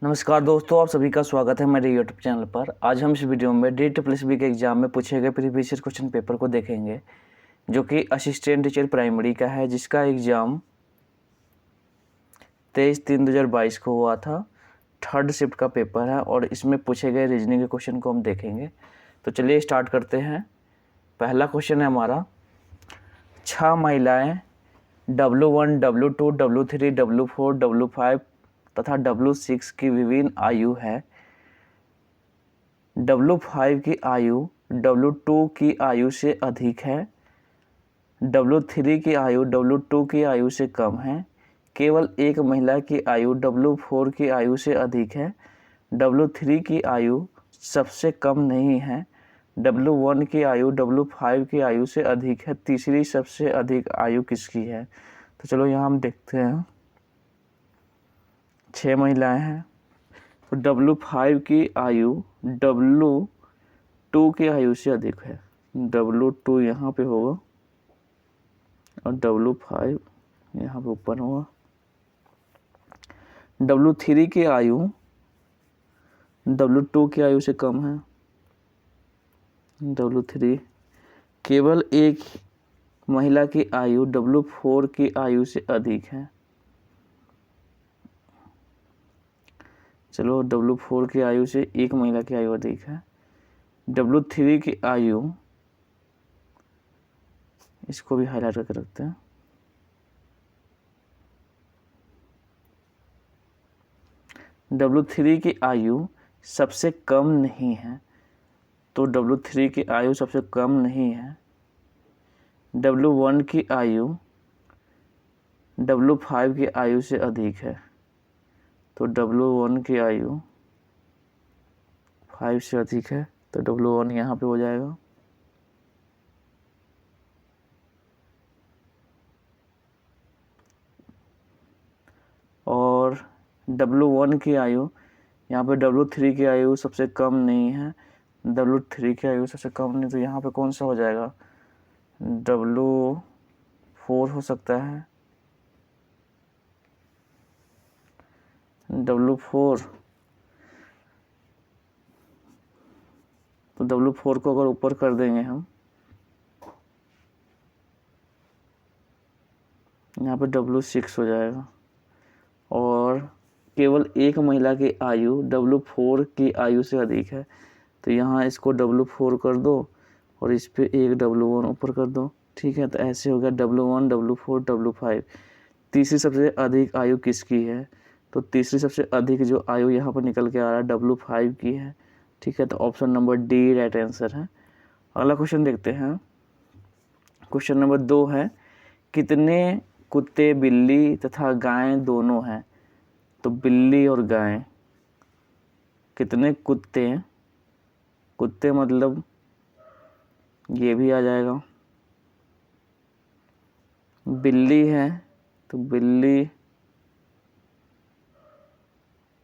नमस्कार दोस्तों, आप सभी का स्वागत है मेरे यूट्यूब चैनल पर। आज हम इस वीडियो में DSSB के एग्ज़ाम में पूछे गए प्रीवियस ईयर क्वेश्चन पेपर को देखेंगे, जो कि असिस्टेंट टीचर प्राइमरी का है, जिसका एग्ज़ाम 23/3/2022 को हुआ था। थर्ड शिफ्ट का पेपर है और इसमें पूछे गए रीजनिंग के क्वेश्चन को हम देखेंगे। तो चलिए स्टार्ट करते हैं। पहला क्वेश्चन है हमारा, 6 महिलाएँ W1, W2, W3, W4, W5 तथा W6 की विभिन्न आयु है। W5 की आयु W2 की आयु से अधिक है। W3 की आयु W2 की आयु से कम है। केवल एक महिला की आयु W4 की आयु से अधिक है। W3 की आयु सबसे कम नहीं है। W1 की आयु W5 की आयु से अधिक है। तीसरी सबसे अधिक आयु किसकी है? तो चलो यहाँ हम देखते हैं। 6 महिलाएं हैं, तो W5 की आयु W2 की आयु से अधिक है। W2 यहाँ पे होगा और W5 यहाँ पे ऊपर होगा। W3 की आयु W2 की आयु से कम है। W3 केवल एक महिला की आयु W4 की आयु से अधिक है। चलो, W4 की आयु से एक महिला की आयु अधिक है। W3 की आयु, इसको भी हाईलाइट करके रखते हैं। W3 की आयु सबसे कम नहीं है, तो W3 की आयु सबसे कम नहीं है। W1 की आयु W5 की आयु से अधिक है, तो W1 की आयु 5 से अधिक है, तो W1 यहाँ पे हो जाएगा। और W1 की आयु, यहाँ पे W3 की आयु सबसे कम नहीं है। W3 की आयु सबसे कम नहीं, तो यहाँ पे कौन सा हो जाएगा? W4 हो सकता है। W4, तो W4 को अगर ऊपर कर देंगे हम, यहाँ पे W6 हो जाएगा। और केवल एक महिला की आयु W4 की आयु से अधिक है, तो यहाँ इसको W4 कर दो और इस पे एक W1 ऊपर कर दो। ठीक है, तो ऐसे हो गया W1, W4, W5। तीसरी सबसे अधिक आयु किसकी है? तो तीसरी सबसे अधिक जो आयु यहाँ पर निकल के आ रहा है W5 की है। ठीक है, तो option number D right answer है। अगला क्वेश्चन देखते हैं। क्वेश्चन नंबर 2 है, कितने कुत्ते, बिल्ली तथा गाय दोनों हैं? तो बिल्ली और गाय, कितने कुत्ते, कुत्ते मतलब ये भी आ जाएगा। बिल्ली है तो बिल्ली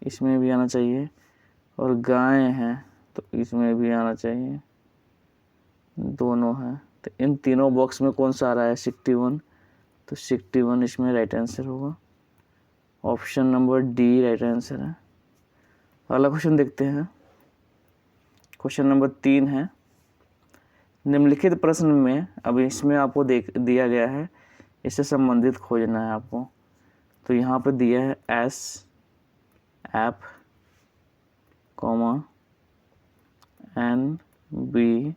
इसमें भी आना चाहिए, और गाय है तो इसमें भी आना चाहिए। दोनों हैं, तो इन तीनों बॉक्स में कौन सा आ रहा है? 61, तो 61 इसमें राइट आंसर होगा। Option number D right answer है। अगला क्वेश्चन देखते हैं। क्वेश्चन नंबर 3 है, निम्नलिखित प्रश्न में, अब इसमें आपको दिया गया है, इससे संबंधित खोजना है आपको। तो यहाँ पे दिया है S F comma N B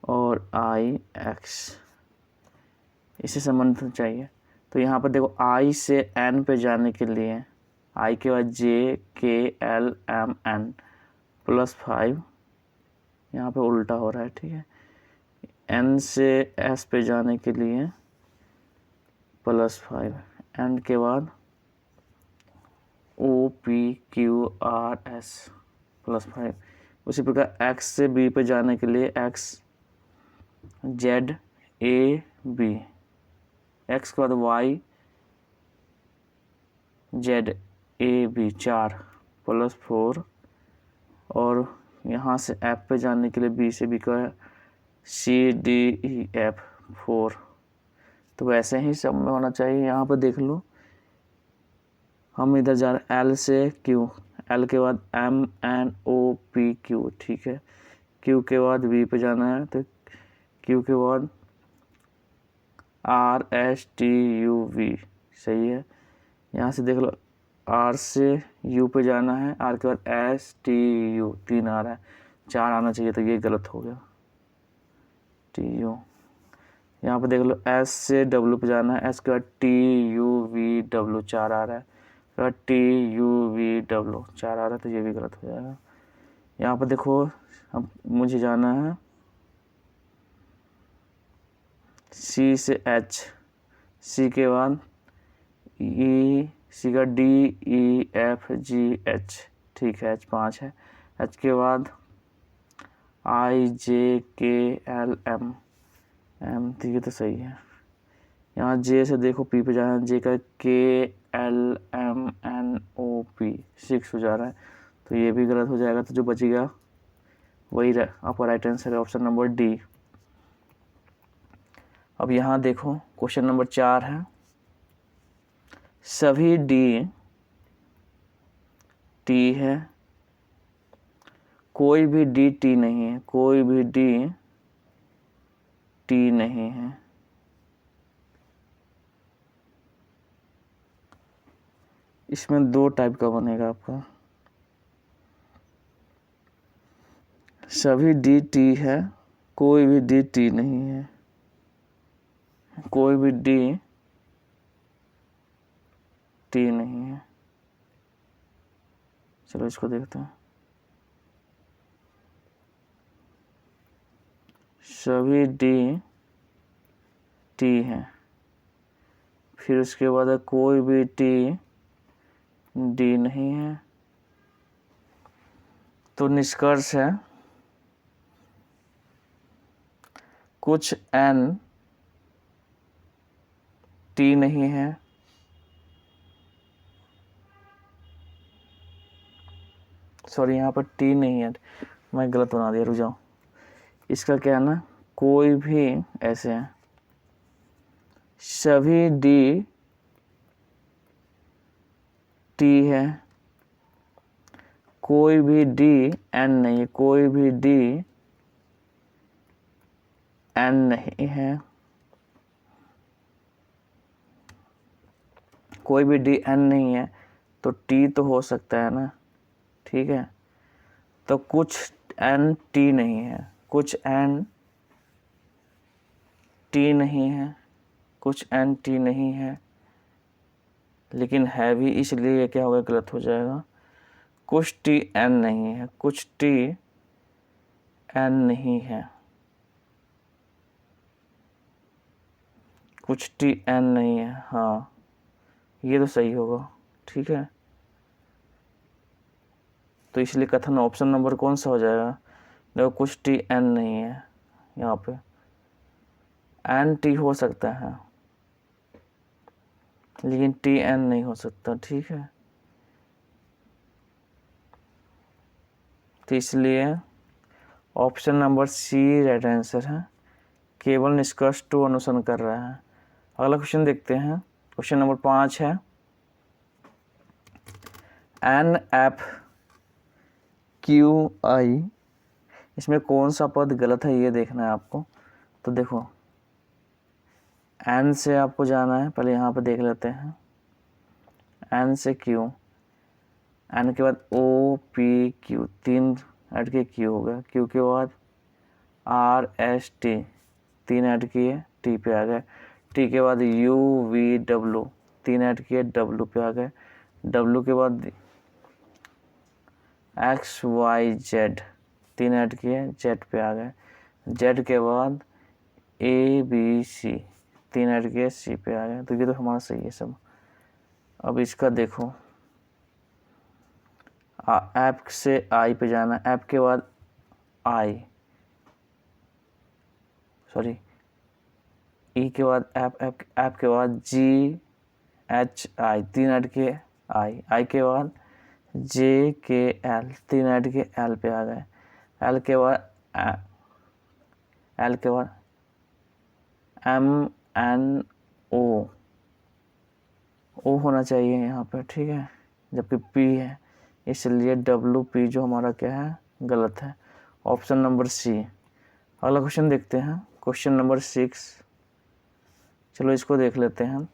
और आई एक्स, इससे संबंधित चाहिए। तो यहाँ पर देखो, आई से एन पे जाने के लिए आई के बाद जे के एल एम एन +5, यहाँ पे उल्टा हो रहा है। ठीक है, एन से एस पे जाने के लिए +5, एन के बाद O P Q R S +5। उसी प्रकार एक्स से बी पे जाने के लिए X Z A B, X के बाद वाई जेड ए बी 4 +4, और यहाँ से एफ पे जाने के लिए बी से बी का सी डी ई एफ 4। तो वैसे ही सब में होना चाहिए। यहाँ पे देख लो, हम इधर जा रहे हैं एल से क्यू, एल के बाद M N O P Q, ठीक है। क्यू के बाद वी पे जाना है, तो क्यू के बाद R S T U V, सही है। यहाँ से देख लो, आर से यू पे जाना है, आर के बाद एस टी यू, 3 आ रहा है, 4 आना चाहिए, तो ये गलत हो गया, टी यू। यहाँ पे देख लो, एस से डब्ल्यू पे जाना है, एस के बाद टी यू वी डब्ल्यू, 4 आ रहा है, उसके बाद टी यू वी डब्ल्यू, 4 आ रहा है, तो ये भी गलत हो जाएगा। यहाँ पर देखो, अब मुझे जाना है सी से एच, सी के बाद ई, सी का D E F G H, ठीक है, एच 5 है। एच के बाद आई जे के एल एम एम, ठीक है, तो सही है। यहाँ जे से देखो पी पे जाना है, जे का K L M N O P, 6 हो जा रहा है, तो ये भी गलत हो जाएगा। तो जो बचेगा वही आपका राइट आंसर है, ऑप्शन नंबर डी। अब यहाँ देखो, क्वेश्चन नंबर 4 है, सभी डी टी है, कोई भी डी टी नहीं है, कोई भी डी टी नहीं है। इसमें 2 टाइप का बनेगा आपका, सभी डी टी है, कोई भी डी टी नहीं है, कोई भी डी टी नहीं है। चलो इसको देखते हैं, सभी डी टी है, फिर उसके बाद कोई भी टी डी नहीं है। तो निष्कर्ष है, कुछ एन टी नहीं है, सॉरी यहाँ पर टी नहीं है, मैं गलत बना दिया, रुक जाओ। इसका क्या है ना, कोई भी ऐसे है, सभी डी टी है, कोई भी डी एन नहीं है, कोई भी डी एन नहीं है, कोई भी डी एन नहीं है, तो टी तो हो सकता है ना, ठीक है। तो कुछ एन टी नहीं है, कुछ एन टी नहीं है, कुछ एन टी नहीं है, लेकिन है भी, इसलिए क्या होगा, गलत हो जाएगा। कुछ टी एन नहीं है, कुछ टी एन नहीं है, कुछ टी एन नहीं है, हाँ ये तो सही होगा, ठीक है। तो इसलिए कथन ऑप्शन नंबर कौन सा हो जाएगा, देखो कुछ टी एन नहीं है, यहाँ पे एन टी हो सकता है, लेकिन टी एन नहीं हो सकता, ठीक है। तो इसलिए option number C right answer है, केवल निष्कर्ष टू अनुसरण कर रहा है। अगला क्वेश्चन देखते हैं, क्वेश्चन नंबर 5 है, एन एफ क्यू आई, इसमें कौन सा पद गलत है ये देखना है आपको। तो देखो, एन से आपको जाना है, पहले यहाँ पे देख लेते हैं, एन से क्यू, एन के बाद ओ पी क्यू, 3 ऐड के क्यू हो गया, क्यू के बाद आर एस टी, 3 ऐड किए टी पे आ गए, टी के बाद यू वी डब्ल्यू, 3 ऐड किए डब्ल्यू पे आ गए, डब्ल्यू के बाद एक्स वाई जेड, 3 ऐड किए जेड पे आ गए, जेड के बाद ए बी सी, 3 ऐड किए सी पे आ गए। तो ये तो हमारा सही है सब। अब इसका देखो, ऐप से आई पे जाना, ऐप के बाद आई, सॉरी ई के बाद ऐप के बाद जी एच आई, 3 ऐड के आई के बाद जे के एल, 3 ऐड के एल पे आ गए, एल के बाद एम एन ओ ओ होना चाहिए यहाँ पे, ठीक है, जबकि पी है, इसलिए डब्ल्यू पी जो हमारा क्या है, गलत है। Option number C. अगला क्वेश्चन देखते हैं, क्वेश्चन नंबर 6। चलो इसको देख लेते हैं।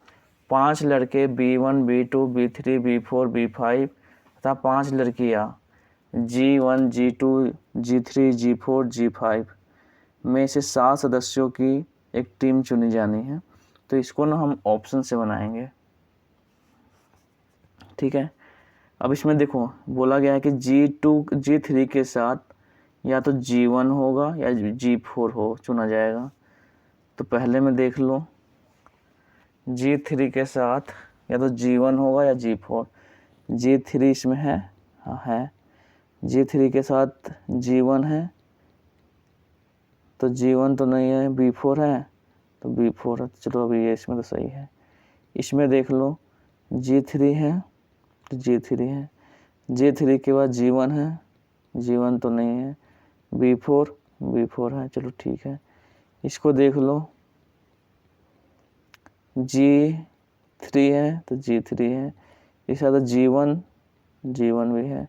5 लड़के B1 B2 B3 B4 B5 तथा 5 लड़कियाँ G1 G2 G3 G4 G5 में से 7 सदस्यों की एक टीम चुनी जानी है। तो इसको ना हम ऑप्शन से बनाएंगे, ठीक है। अब इसमें देखो बोला गया है कि G2 G3 के साथ या तो G1 होगा या G4 हो चुना जाएगा। तो पहले में देख लो, G3 के साथ या तो G1 होगा या G4। G3 इसमें है, हाँ है। G3 के साथ G1 है, तो G1 तो नहीं है, B4 है तो B4 है। चलो अभी ये इसमें तो सही है। इसमें देख लो G3 है तो G3 है, G3 के बाद G1 है, G1 तो नहीं है, B4 है। चलो ठीक है। इसको देख लो G3 है तो G3 है, इसके साथ G1 भी है,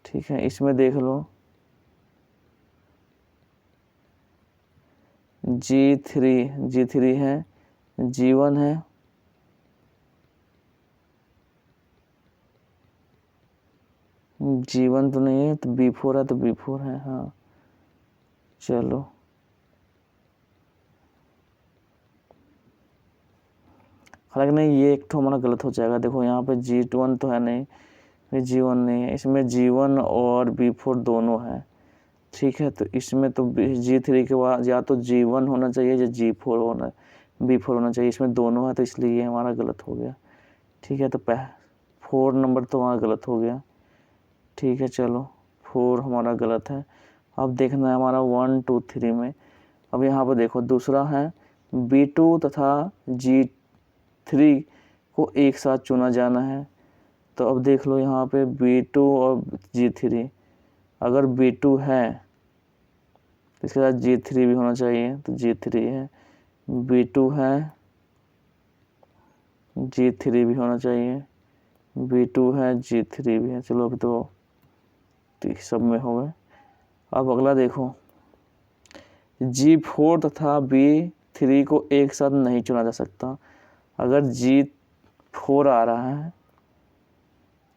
ठीक है। इसमें देख लो G3 है, G1 है, G1 तो नहीं है, तो B4 है तो B4 है, हाँ। चलो हालांकि नहीं, ये एक तो हमारा गलत हो जाएगा। देखो यहाँ पे G1 तो है नहीं, G1 नहीं है, इसमें G1 और B4 दोनों है, ठीक है। तो इसमें तो G3 के बाद या तो G1 होना चाहिए या B4 होना चाहिए। इसमें दोनों है तो इसलिए ये हमारा गलत हो गया, ठीक है। तो 4 नंबर तो हमारा गलत हो गया, ठीक है। चलो 4 हमारा गलत है। अब देखना है हमारा 1 2 3 में। अब यहाँ पर देखो दूसरा है B2 तथा G3 को एक साथ चुना जाना है। तो अब देख लो यहाँ पे B2 और G3, अगर B2 है तो इसके साथ G3 भी होना चाहिए, तो G3 है। B2 है, G3 भी होना चाहिए, B2 है, G3 भी है। चलो अभी तो सब में हो गए। अब अगला देखो, G4 तथा B3 को एक साथ नहीं चुना जा सकता। अगर G4 आ रहा है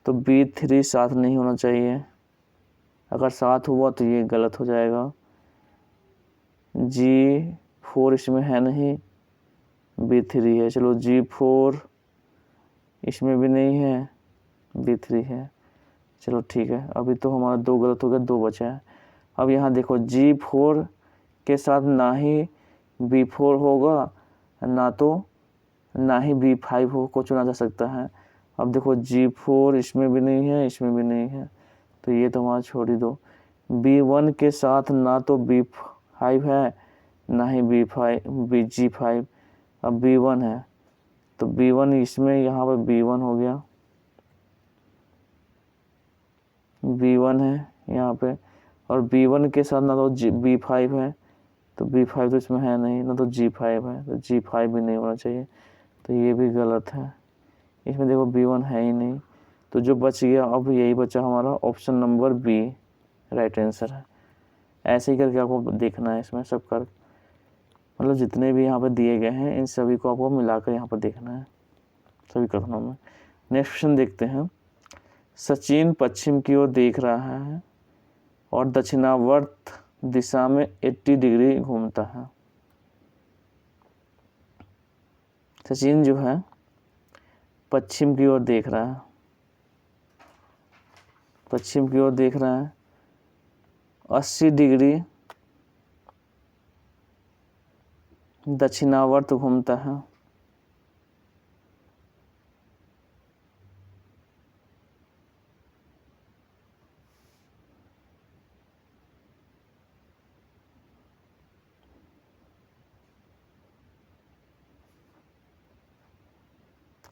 तो B3 साथ नहीं होना चाहिए, अगर साथ हुआ तो ये गलत हो जाएगा। G4 इसमें है नहीं, B3 है। चलो G4 इसमें भी नहीं है, B3 है। चलो ठीक है, अभी तो हमारा 2 गलत हो गया, 2 बचा है। अब यहाँ देखो G4 के साथ ना ही B4 होगा, ना ही B5 को चुना जा सकता है। अब देखो G4 इसमें भी नहीं है, इसमें भी नहीं है, तो ये तो हमारा छोड़ ही दो। B1 के साथ ना तो B5 है ना ही G5। अब B1 है तो B1 इसमें, यहाँ पर B1 हो गया, B1 है यहाँ पे। और B1 के साथ ना तो B5 है, तो B5 तो इसमें है नहीं, ना तो G5 है, तो G5 भी नहीं होना चाहिए, तो ये भी गलत है। इसमें देखो B1 है ही नहीं, तो जो बच गया अब यही बचा हमारा option number B right answer है। ऐसे ही करके आपको देखना है, इसमें सब कर मतलब जितने भी यहाँ पर दिए गए हैं इन सभी को आपको मिलाकर यहाँ पर देखना है सभी कथनों में। नेक्स्ट क्वेश्चन देखते हैं। सचिन पश्चिम की ओर देख रहा है और दक्षिणावर्त दिशा में 80 डिग्री घूमता है। सचिन जो है पश्चिम की ओर देख रहा है, पश्चिम की ओर देख रहा है, 80 डिग्री दक्षिणावर्त घूमता है।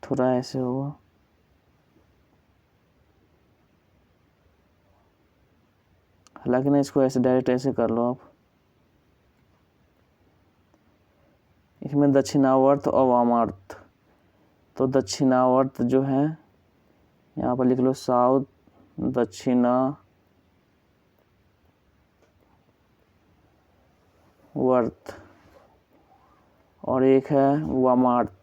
थोड़ा ऐसे होगा, हालांकि ना इसको ऐसे डायरेक्ट ऐसे कर लो आप। इसमें दक्षिणावर्त और वामावर्त, तो दक्षिणावर्त जो है यहाँ पर लिख लो साउथ दक्षिणावर्त, और एक है वामावर्त।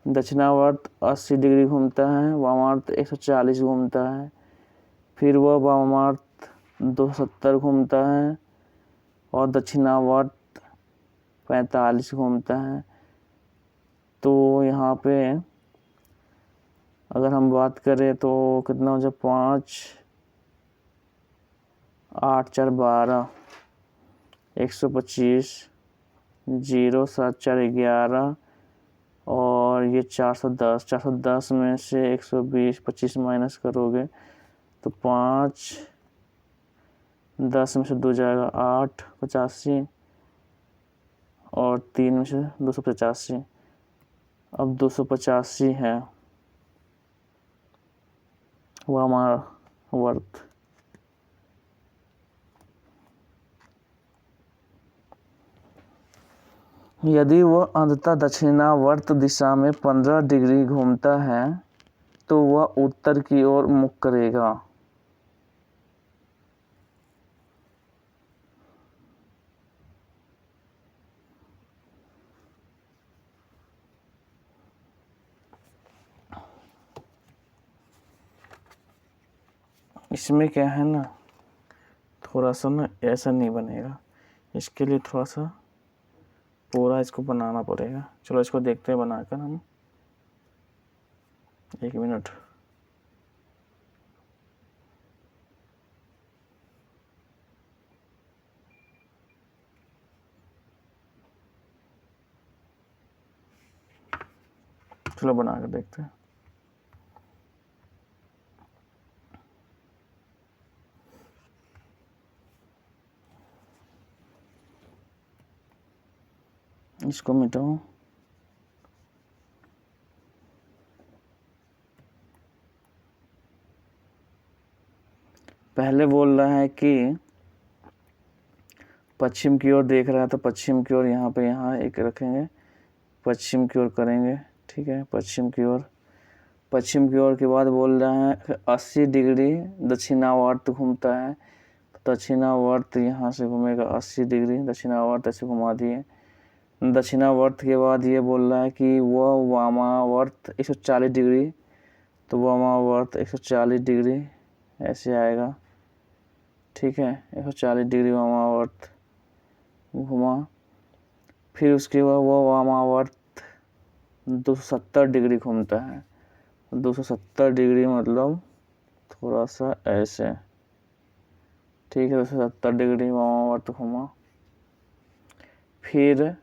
दक्षिणावर्त 80 डिग्री घूमता है, वामावर्त 140 घूमता है, फिर वह वामावर्त 270 घूमता है और दक्षिणावर्त 45 घूमता है। तो यहाँ पे अगर हम बात करें तो कितना हो जाए, 5 8 4 12 125 0 7 4 11 और ये 410 में से 120 25 माइनस करोगे तो 5 10 में से 2 जाएगा 8 85 और 3 में से 285। अब 285 है वो हमारा वर्त। यदि वह अंततः दक्षिणावर्त दिशा में 15 डिग्री घूमता है तो वह उत्तर की ओर मुख करेगा। इसमें क्या है ना, थोड़ा सा ना ऐसा नहीं बनेगा, इसके लिए थोड़ा सा पूरा इसको बनाना पड़ेगा। चलो इसको देखते हैं बनाकर हम, 1 मिनट। चलो बनाकर देखते हैं। इसको मिटाओ। पहले बोल रहा है कि पश्चिम की ओर देख रहा है, तो पश्चिम की ओर यहाँ पे यहाँ एक रखेंगे, पश्चिम की ओर करेंगे। ठीक है, पश्चिम की ओर के बाद बोल रहा है 80 डिग्री दक्षिणावर्त घूमता है, तो दक्षिणावर्त यहाँ से घूमेगा 80 डिग्री, दक्षिणावर्त ऐसे घुमा दिए। दक्षिणावर्त के बाद ये बोल रहा है कि वह वामावर्त 140 डिग्री, तो वामावर्त 140 डिग्री ऐसे आएगा। ठीक है, 140 डिग्री वामावर्त घुमा। फिर उसके बाद वह वामावर्त 270 डिग्री घूमता है, 270 डिग्री मतलब थोड़ा सा ऐसे। ठीक है, 270 डिग्री वामावर्त घुमा। फिर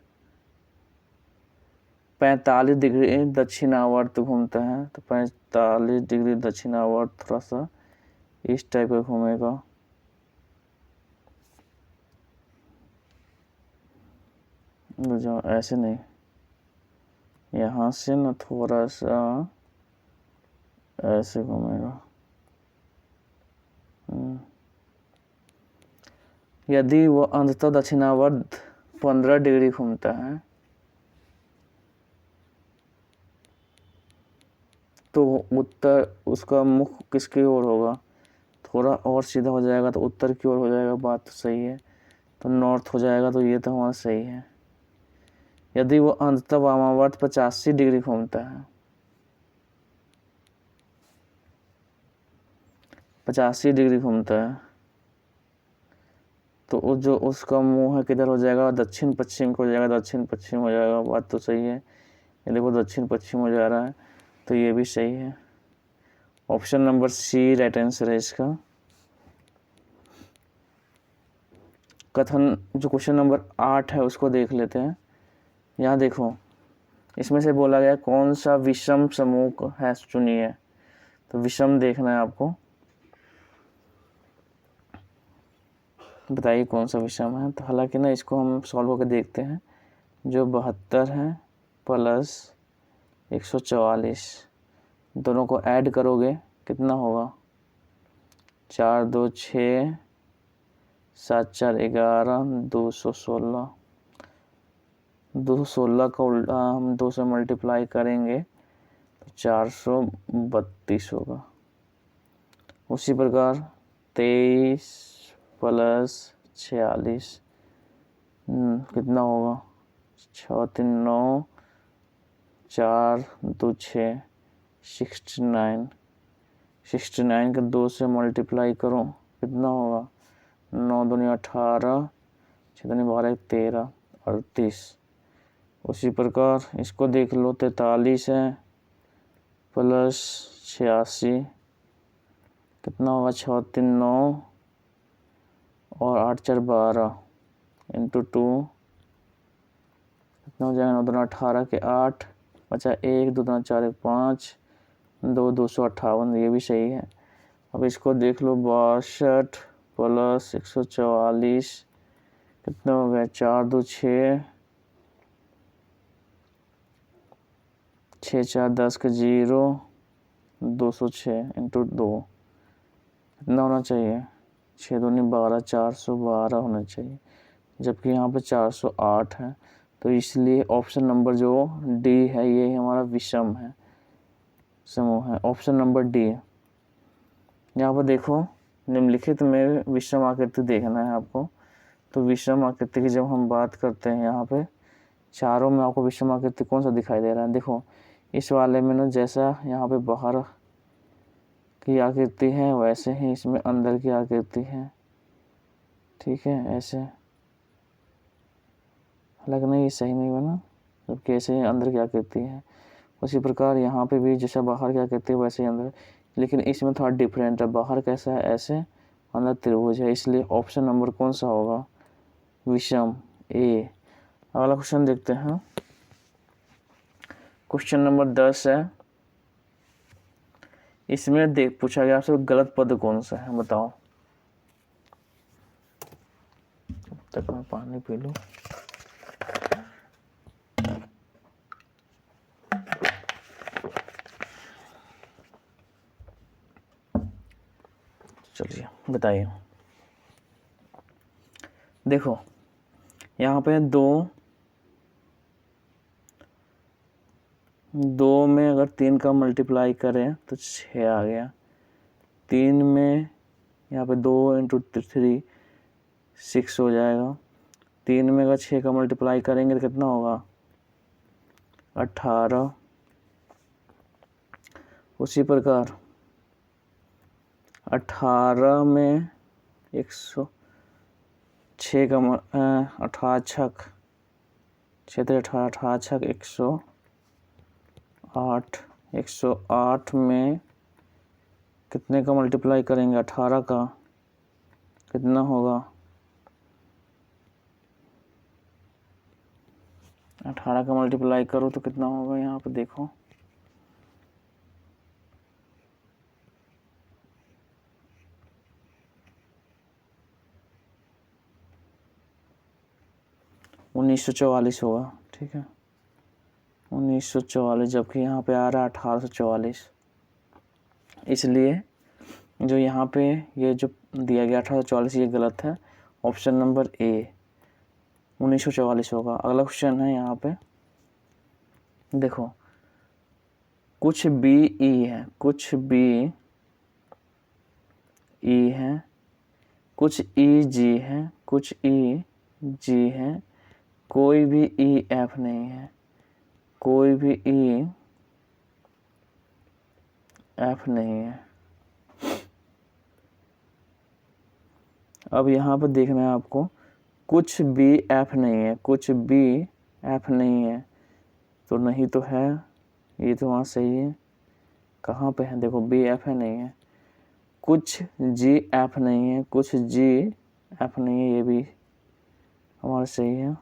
45 डिग्री दक्षिणावर्त घूमता है, तो 45 डिग्री दक्षिणावर्त थोड़ा सा इस टाइप का घूमेगा। जो ऐसे नहीं, यहाँ से ना थोड़ा सा ऐसे घूमेगा। यदि वह अंततः दक्षिणावर्त 15 डिग्री घूमता है तो उत्तर, उसका मुख किसकी ओर होगा, थोड़ा और सीधा हो जाएगा तो उत्तर की ओर हो जाएगा। बात तो सही है, तो नॉर्थ हो जाएगा, तो ये तो हमारा सही है। यदि वो अंततः वामावर्त 85 डिग्री घूमता है, 85 डिग्री घूमता है, तो जो उसका मुंह है किधर हो जाएगा, दक्षिण पश्चिम को हो जाएगा, दक्षिण पश्चिम हो जाएगा। बात तो सही है, ये देखो दक्षिण पश्चिम हो जा रहा है, तो ये भी सही है। Option number C right answer है इसका। कथन जो क्वेश्चन नंबर 8 है उसको देख लेते हैं। यहाँ देखो, इसमें से बोला गया कौन सा विषम समूह है, चुनिए। तो विषम देखना है आपको, बताइए कौन सा विषम है। तो हालांकि ना इसको हम सॉल्व होकर देखते हैं। जो 72 है प्लस 144, दोनों को ऐड करोगे कितना होगा, 4 2 6 7 4 11 216। 216 का उल्टा हम 2 से मल्टीप्लाई करेंगे तो 432 होगा। उसी प्रकार 23 प्लस 46 कितना होगा? 6 3 9 4 2 6 69 के 2 से मल्टीप्लाई करो कितना होगा? 9 दूनी 18 6 दूनी 12 13 38। उसी प्रकार इसको देख लो 43 है प्लस 86 कितना होगा? 6 3 9 और 8 4 12 इंटू 2 कितना हो जाएगा? 9 दूना 18 के 8 बचा 1 2 दूना 4 1 5 2 258 ये भी सही है। अब इसको देख लो 62 प्लस 144 कितना हो गया? 4 2 6 6 4 10 के 0 206 इंटू 2 कितना होना चाहिए? 6 दूनी 12 412 होना चाहिए, जबकि यहाँ पे 408 है। तो इसलिए ऑप्शन नंबर जो डी है ये हमारा विषम है, समूह है। ऑप्शन नंबर डी है। यहाँ पर देखो निम्नलिखित में विषम आकृति देखना है आपको। तो विषम आकृति की जब हम बात करते हैं यहाँ पे चारों में आपको विषम आकृति कौन सा दिखाई दे रहा है? देखो इस वाले में ना जैसा यहाँ पे बाहर की आकृति है वैसे ही इसमें अंदर की आकृति है, ठीक है ऐसे। हालांकि नहीं ये सही नहीं बना, जबकि ऐसे ही अंदर की आकृति है। उसी प्रकार यहाँ पे भी जैसा बाहर की आकृति है वैसे ही अंदर, लेकिन इसमें थोड़ा डिफरेंट है। बाहर कैसा है ऐसे, अंदर त्रिभुज है, इसलिए ऑप्शन नंबर कौन सा होगा? विषम ए। अगला क्वेश्चन देखते हैं। क्वेश्चन नंबर 10 है। इसमें देख पूछा गया आपसे गलत पद कौन सा है बताओ। तक मैं पानी पी लूं। चलिए बताइए। देखो यहाँ पे दो में अगर 3 का मल्टीप्लाई करें तो 6 आ गया। 3 में यहाँ पे 2 इंटू 3 6 हो जाएगा। 3 में अगर 6 का मल्टीप्लाई करेंगे तो कितना होगा? 18। उसी प्रकार 18 में 106 का 18 छक 6 18 छक 108। 108 में कितने का मल्टीप्लाई करेंगे? 18 का कितना होगा? 18 का मल्टीप्लाई करो तो कितना होगा? यहाँ पे देखो 1944 होगा, ठीक है 1944, जबकि यहाँ पे आ रहा है 1844। इसलिए जो यहाँ पे ये जो दिया गया 1844 ये गलत है। ऑप्शन नंबर ए 1944 होगा। अगला क्वेश्चन है यहाँ पे देखो कुछ बी ई है, कुछ बी ई है, कुछ ई जी है, कुछ ई जी है, कोई भी ई एफ नहीं है, कोई भी ई एफ नहीं है। अब यहाँ पर देखना है आपको कुछ बी एफ नहीं है, कुछ बी एफ नहीं है तो नहीं तो है, ये तो वहाँ सही है। कहाँ पे है? देखो बी एफ है नहीं है। कुछ जी एफ नहीं है, कुछ जी एफ नहीं है, ये भी हमारा सही है।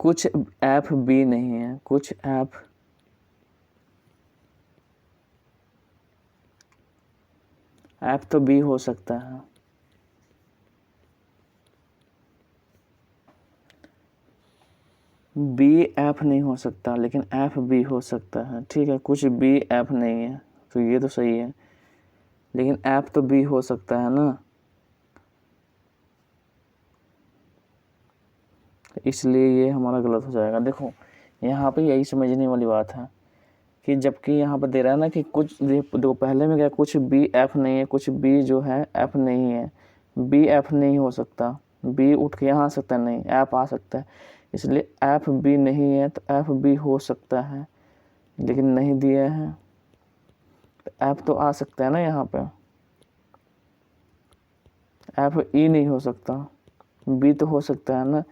कुछ एफ बी नहीं है, कुछ एफ तो बी हो सकता है। बी एफ नहीं हो सकता लेकिन एफ बी हो सकता है, ठीक है। कुछ बी एफ नहीं है तो ये तो सही है, लेकिन एफ तो बी हो सकता है ना। इसलिए ये हमारा गलत हो जाएगा। देखो यहाँ पे यही समझने वाली बात है कि जबकि यहाँ पर दे रहा है ना कि कुछ देखो पहले में क्या, कुछ बी एफ नहीं है, कुछ बी जो है एफ नहीं है। बी एफ नहीं हो सकता, बी उठ के यहाँ आ सकता नहीं, एफ आ सकता है। इसलिए एफ बी नहीं है तो एफ बी हो सकता है, लेकिन नहीं दिया है तो एफ तो आ सकता है ना यहाँ पे। एफ ई नहीं हो सकता, बी तो हो सकता है ना।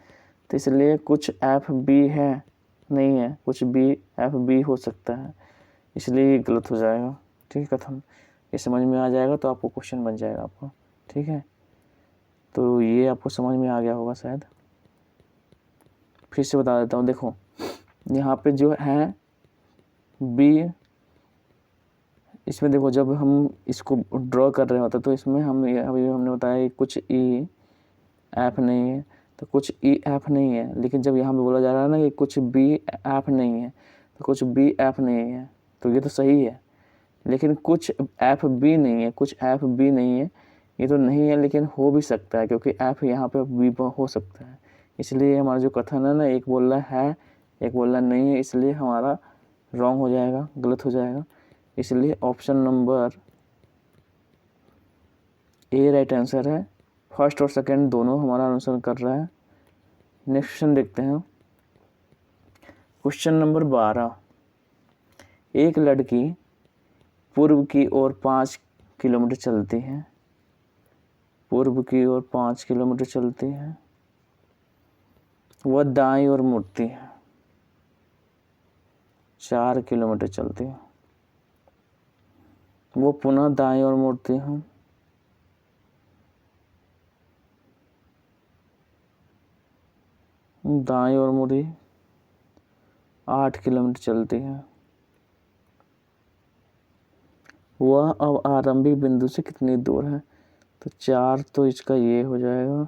तो इसलिए कुछ एफ बी है नहीं है, कुछ बी एफ बी हो सकता है, इसलिए ये गलत हो जाएगा। ठीक है कथन, ये समझ में आ जाएगा तो आपको क्वेश्चन बन जाएगा आपको। ठीक है, तो ये आपको समझ में आ गया होगा शायद। फिर से बता देता हूँ, देखो यहाँ पे जो है बी, इसमें देखो जब हम इसको ड्रॉ कर रहे होते तो इसमें हम अभी हमने बताया कुछ ई एफ नहीं है तो कुछ ई एफ नहीं है, लेकिन जब यहाँ पे बोला जा रहा है ना कि कुछ बी एफ नहीं है तो कुछ बी एफ नहीं है, तो ये तो सही है। लेकिन कुछ एफ बी नहीं है, कुछ एफ बी नहीं है, ये तो नहीं है, लेकिन हो भी सकता है क्योंकि एफ यहाँ पे बी हो सकता है। इसलिए हमारा जो कथन है ना, एक बोल रहा है एक बोल रहा नहीं है, इसलिए हमारा रॉन्ग हो जाएगा, गलत हो जाएगा। इसलिए option number A right answer है। फर्स्ट और सेकंड दोनों हमारा अनुसरण कर रहा है। नेक्स्ट क्वेश्चन देखते हैं, क्वेश्चन नंबर 12। एक लड़की पूर्व की ओर 5 किलोमीटर चलती है, पूर्व की ओर 5 किलोमीटर चलती है, वह दाईं ओर मुड़ती है, 4 किलोमीटर चलती है, वो पुनः दाईं ओर मुड़ती है, दाईं ओर मुड़ी, 8 किलोमीटर चलती है। वह अब आरंभिक बिंदु से कितनी दूर है? तो 4 तो इसका ये हो जाएगा,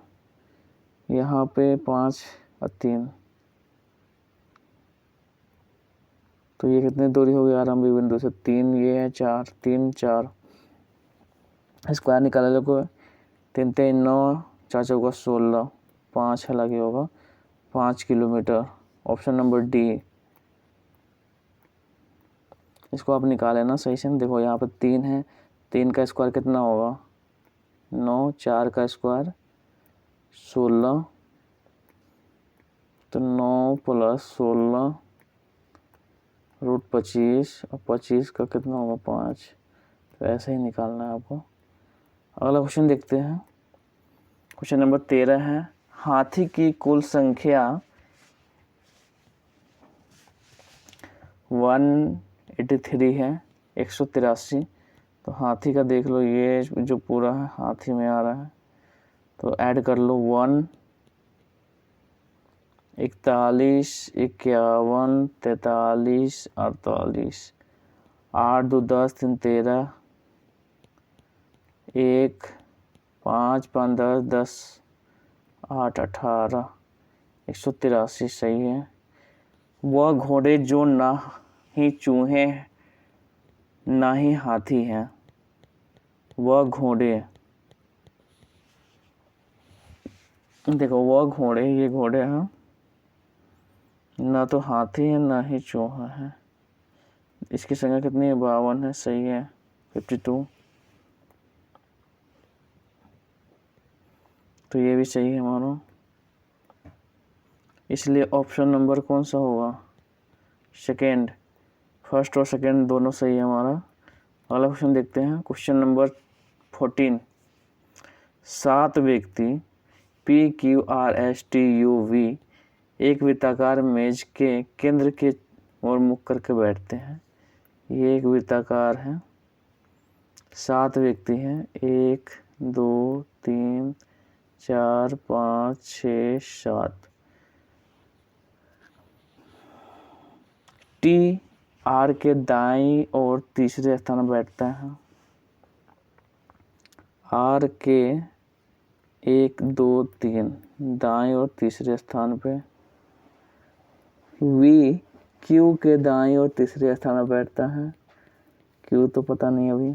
यहाँ पे 5 और 3, तो ये कितनी दूरी होगी आरंभिक बिंदु से? 3 ये है, 4 3 4, स्क्वायर निकाला लोग, 3 3 9, 4 4 16, 5 हालांकि होगा 5 किलोमीटर। ऑप्शन नंबर डी, इसको आप निकाले ना सही से। देखो यहाँ पर 3 है, 3 का स्क्वायर कितना होगा? 9, 4 का स्क्वायर 16, तो 9 + 16 √25, और 25 का कितना होगा? 5। तो ऐसे ही निकालना है आपको। अगला क्वेश्चन देखते हैं, क्वेश्चन नंबर 13 है, हाथी की कुल संख्या 183 है, 183। तो हाथी का देख लो, ये जो पूरा है हाथी में आ रहा है, तो ऐड कर लो 1, 41, 51, 43, 48, 8 2 10 3 13, 1 5 5 10 10 8 18, 183 सही है। वह घोड़े जो ना ही चूहे ना ही हाथी हैं, वह घोड़े, देखो वह घोड़े, ये घोड़े हैं, ना तो हाथी है ना ही चूहा है। इसकी संख्या कितनी है? 52 है, सही है, 52। तो ये भी सही है हमारा, इसलिए ऑप्शन नंबर कौन सा होगा? सेकेंड। फर्स्ट और सेकेंड दोनों सही है हमारा। अगला क्वेश्चन देखते हैं, क्वेश्चन नंबर 14। 7 व्यक्ति PQRSTUV एक वृत्ताकार मेज के केंद्र के ओर मुख करके बैठते हैं। ये एक वृत्ताकार है, 7 व्यक्ति हैं, 1 2 3 4 5 6 7। टी आर के दाईं और तीसरे स्थान पर बैठता है, आर के 1 2 3 दाईं और तीसरे स्थान पे, वी क्यू के दाईं और तीसरे स्थान पर बैठता है, क्यू तो पता नहीं अभी,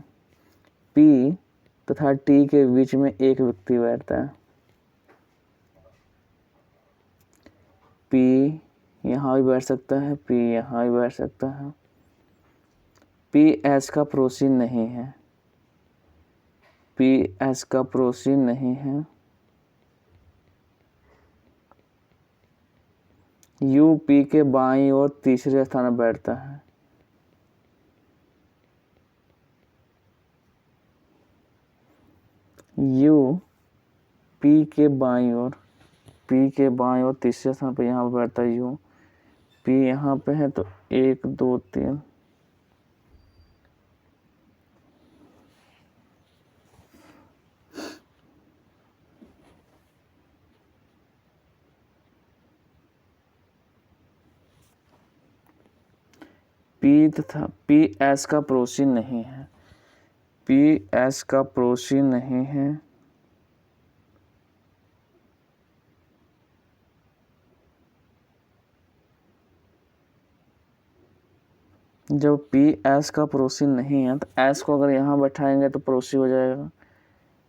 पी तथा टी के बीच में एक व्यक्ति बैठता है, पी यहाँ भी बैठ सकता है, पी यहाँ भी बैठ सकता है। पी एस का पड़ोसी नहीं है, पी एस का पड़ोसी नहीं है। यू पी के बाईं ओर तीसरे स्थान पर बैठता है। यू पी के बाईं ओर, पी के बाईं ओर तीसरे स्थान पर यहाँ पर बैठता है यू। पी यहाँ पे है तो 1 2 3, पी तथा पी एस का पड़ोसी नहीं है, पी एस का पड़ोसी नहीं है। जब पी एस का पड़ोसी नहीं है तो एस को अगर यहाँ बैठाएंगे तो पड़ोसी हो जाएगा,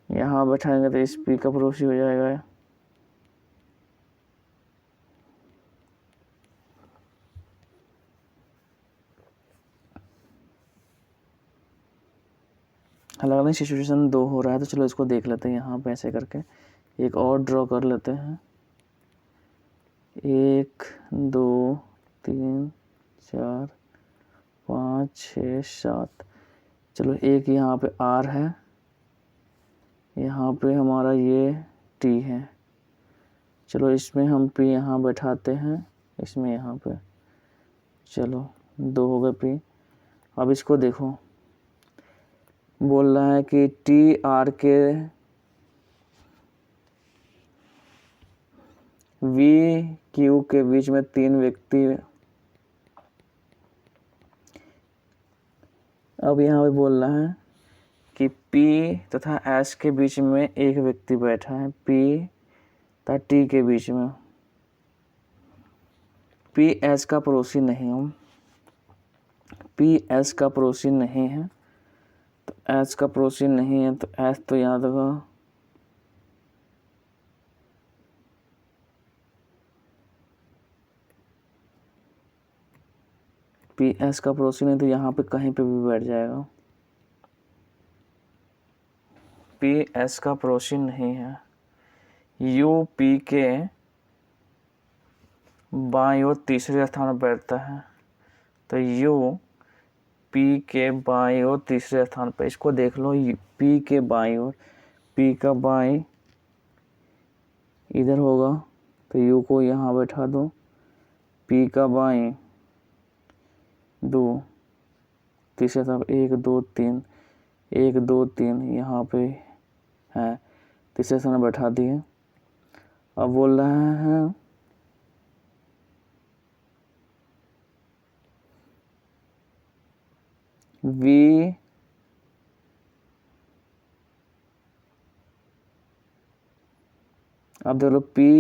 यहाँ बैठाएंगे तो इस पी का पड़ोसी हो जाएगा। अलग अलग सिचुएशन 2 हो रहा है तो चलो इसको देख लेते हैं यहाँ पे ऐसे करके। एक और ड्रॉ कर लेते हैं। 1 2 3 4 5 6 7। चलो एक यहाँ पे आर है, यहाँ पे हमारा ये टी है। चलो इसमें हम पी यहाँ बैठाते हैं, इसमें यहाँ पे। चलो 2 हो गए पी। अब इसको देखो, बोल रहा है कि टी आर के वी क्यू के बीच में 3 व्यक्ति। अब यहाँ पे बोल रहा है कि पी तथा एस के बीच में एक व्यक्ति बैठा है, पी तथा टी के बीच में। पी एस का पड़ोसी नहीं हूँ, पी एस का पड़ोसी नहीं है तो एस का पड़ोसी नहीं है तो एस तो याद होगा। पी एस का पड़ोसी नहीं तो यहाँ पे कहीं पे भी बैठ जाएगा। पी एस का पड़ोसी नहीं है। यू पी के बाईं ओर तीसरे स्थान पर बैठता है तो यू पी के बाईं ओर तीसरे स्थान पर। इसको देख लो, पी के बाईं ओर, पी का बाईं इधर होगा तो यू को यहाँ बैठा दो। पी का बाईं 2 तीसरे स्थान पर 1 2 3, 1 2 3 यहाँ पे है, तीसरे स्थान पर बैठा दिए। अब बोल रहे हैं वी अब देख लो पी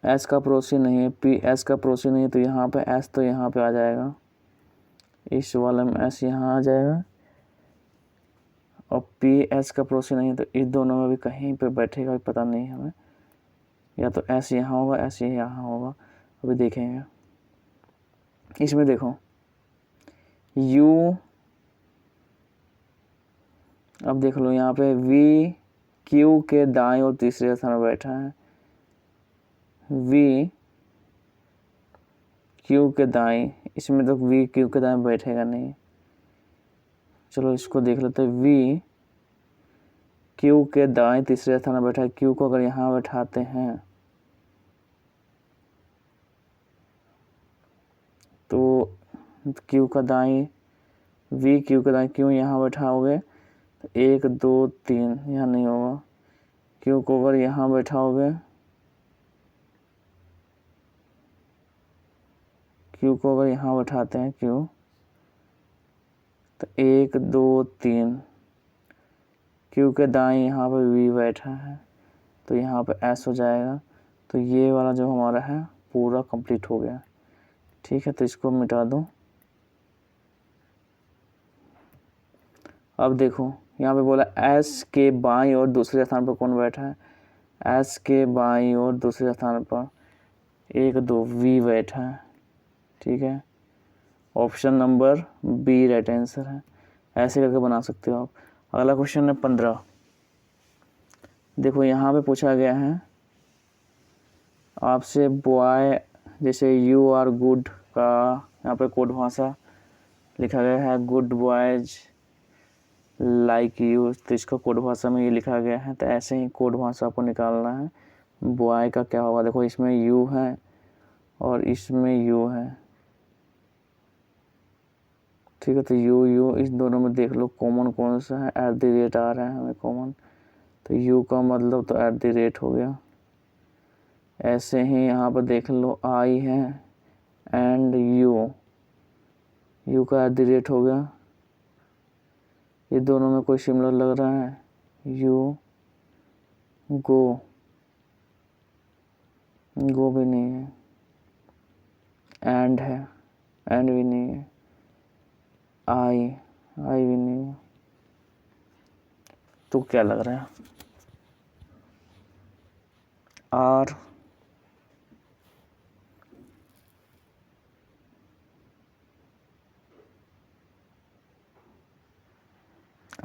एस का पड़ोसी नहीं है, पी एस का पड़ोसी नहीं है तो यहाँ पे एस तो यहाँ पे आ जाएगा, इस वाले में एस यहाँ आ जाएगा। और पी एस का पड़ोसी नहीं है तो इस दोनों में भी कहीं पे बैठेगा, पता नहीं हमें, या तो एस यहाँ होगा, एस यहाँ होगा, अभी देखेंगे। इसमें देखो यू, अब देख लो यहाँ पे वी क्यू के दाएं और तीसरे स्थान पर बैठा है, वी क्यू के दाएं, इसमें तो वी क्यू के दाएं बैठेगा नहीं। चलो इसको देख लेते हैं। वी क्यू के दाएं तीसरे स्थान पर बैठा है, क्यू को अगर यहाँ बैठाते हैं तो क्यू का दाएं, वी क्यू का दाएं, क्यू यहाँ बैठाओगे तो 1 2 3 यहाँ नहीं होगा। क्यू को अगर यहाँ बैठाओगे, क्यू को अगर यहाँ बैठाते हैं क्यू तो 1 2 3, क्यू के दाएं यहाँ पर वी बैठा है तो यहाँ पे एस हो जाएगा। तो ये वाला जो हमारा है पूरा कंप्लीट हो गया। ठीक है, तो इसको मिटा दो। अब देखो यहाँ पे बोला एस के बाईं और दूसरे स्थान पर कौन बैठा है, एस के बाईं और दूसरे स्थान पर 1 2 वी बैठा है, ठीक है। Option number B right answer है। ऐसे करके बना सकते हो आप। अगला क्वेश्चन है 15। देखो यहाँ पे पूछा गया है आपसे बॉय, जैसे यू आर गुड का यहाँ पे कोड भाषा लिखा गया है, गुड बॉयज लाइक यू, तो इसका कोड भाषा में ये लिखा गया है। तो ऐसे ही कोड भाषा आपको निकालना है। बॉय का क्या होगा, देखो इसमें यू है और इसमें यू है, ठीक है। तो यू यू इस दोनों में देख लो कॉमन कौन सा है, एट द रेट आ रहा है हमें कॉमन, तो यू का मतलब तो एट द रेट हो गया। ऐसे ही यहाँ पर देख लो आई है एंड यू का एट द रेट हो गया। ये दोनों में कोई सिमिलर लग रहा है, यू गो भी नहीं है, एंड है, एंड भी नहीं है, आई भी नहीं है। तो क्या लग रहा है, आर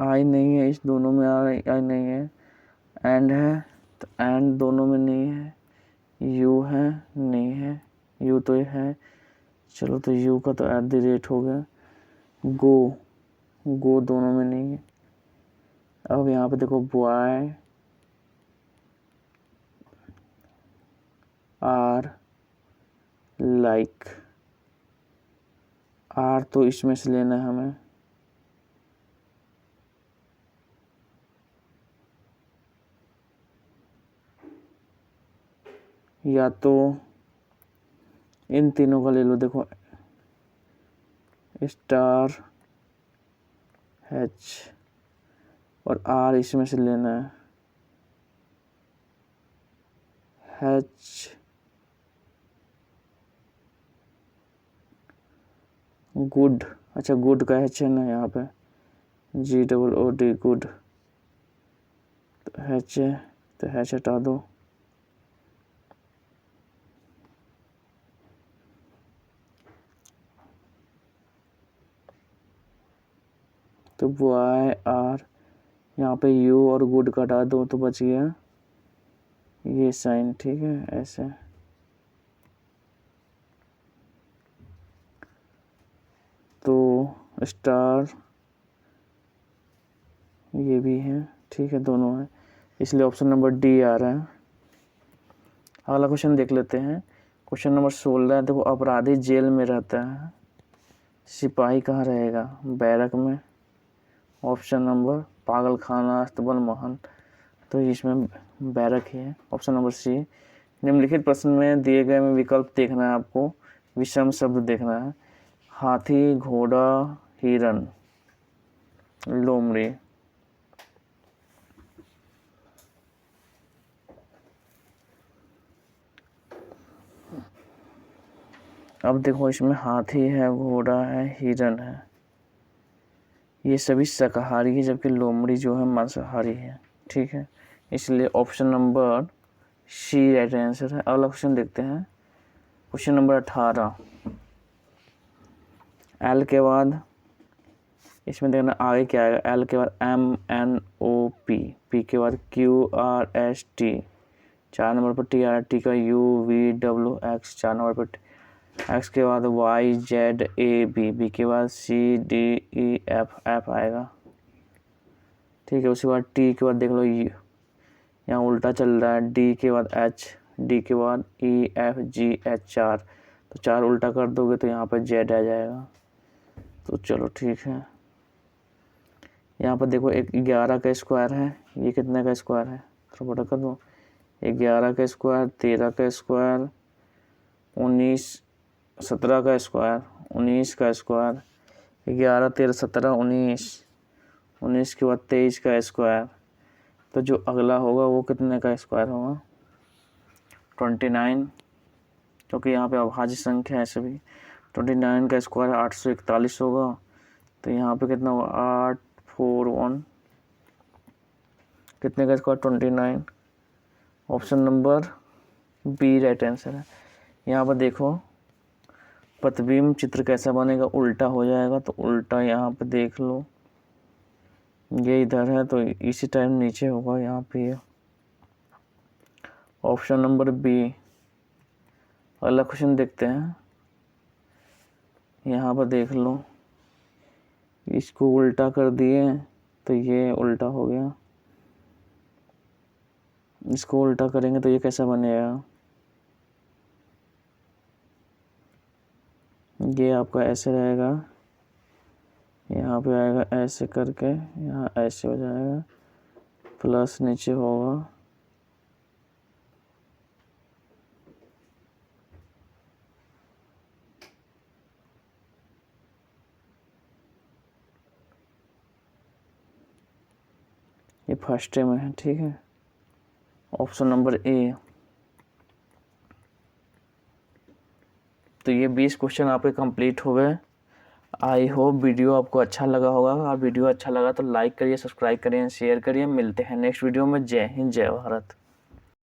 आई नहीं है, इस दोनों में आई नहीं है, एंड है तो एंड दोनों में नहीं है, यू है नहीं है, यू तो है, चलो तो यू का तो एट द रेट हो गया। गो दोनों में नहीं है। अब यहाँ पे देखो बॉय आर लाइक, आर तो इसमें से लेना है हमें, या तो इन तीनों का ले लो, देखो स्टार एच और आर इसमें से लेना है, एच गुड, अच्छा गुड का एच है ना यहाँ पे, GOOD गुड, तो एच है तो एच हटा दो, तो बॉय आर, यहाँ पे यू और गुड का हटा दो तो बच गया ये साइन, ठीक है। ऐसे तो स्टार ये भी है, ठीक है, दोनों है, इसलिए ऑप्शन नंबर डी आ रहा है। अगला क्वेश्चन देख लेते हैं। Question number 16। देखो अपराधी जेल में रहता है, सिपाही कहाँ रहेगा, बैरक में। ऑप्शन नंबर पागल खाना, अस्तबल महल, तो इसमें बैरक ही है। Option number C. निम्नलिखित प्रश्न में दिए गए में विकल्प देखना है आपको, विषम शब्द देखना है। हाथी, घोड़ा, हिरन, लोमड़ी। अब देखो इसमें हाथी है, घोड़ा है, हिरन है, ये सभी शाकाहारी है, जबकि लोमड़ी जो है मांसाहारी है, ठीक है। इसलिए option number C right answer है। अगला क्वेश्चन देखते हैं। Question number 18। एल के बाद इसमें देखना आगे क्या आएगा, एल के बाद MNOP, पी के बाद QRST, 4 नंबर पर T आ रहा है, T का UVWX, 4 नंबर पर एक्स के बाद YZAB, बी के बाद CDEF, F आएगा, ठीक है। उसके बाद टी के बाद देख लो यहाँ उल्टा चल रहा है, डी के बाद H, डी के बाद EFGH, 4, तो 4 उल्टा कर दोगे तो यहाँ पर Z आ जाएगा। तो चलो ठीक है। यहाँ पर देखो 11 का स्क्वायर है, ये कितने का स्क्वायर है, थोड़ा बड़ा कर दो, 11 का स्क्वायर, 13 का स्क्वायर, 19, 17 का स्क्वायर, 19 का स्क्वायर, 11 13 17 19, 19 के बाद 23 का स्क्वायर, तो जो अगला होगा वो कितने का स्क्वायर होगा, 29, क्योंकि यहाँ पे अभाज्य संख्या है सभी। 29 का स्क्वायर 841 होगा, तो यहाँ पे कितना होगा 841, कितने का square 29। Option number B right answer है। यहाँ पर देखो प्रतिबिंब चित्र कैसा बनेगा, उल्टा हो जाएगा, तो उल्टा यहाँ पे देख लो, ये इधर है तो इसी टाइम नीचे होगा यहाँ पे। Option number B. अगला क्वेश्चन देखते हैं। यहाँ पर देख लो, इसको उल्टा कर दिए तो ये उल्टा हो गया, इसको उल्टा करेंगे तो ये कैसा बनेगा, ये आपका ऐसे रहेगा, यहाँ पे आएगा ऐसे करके, यहाँ ऐसे हो जाएगा, प्लस नीचे होगा, ये फर्स्ट में है, ठीक है। Option number A. तो ये 20 क्वेश्चन आपके कंप्लीट हो गए। आई होप वीडियो आपको अच्छा लगा होगा। अगर वीडियो अच्छा लगा तो लाइक करिए, सब्सक्राइब करिए, शेयर करिए। मिलते हैं नेक्स्ट वीडियो में। जय हिंद, जय भारत।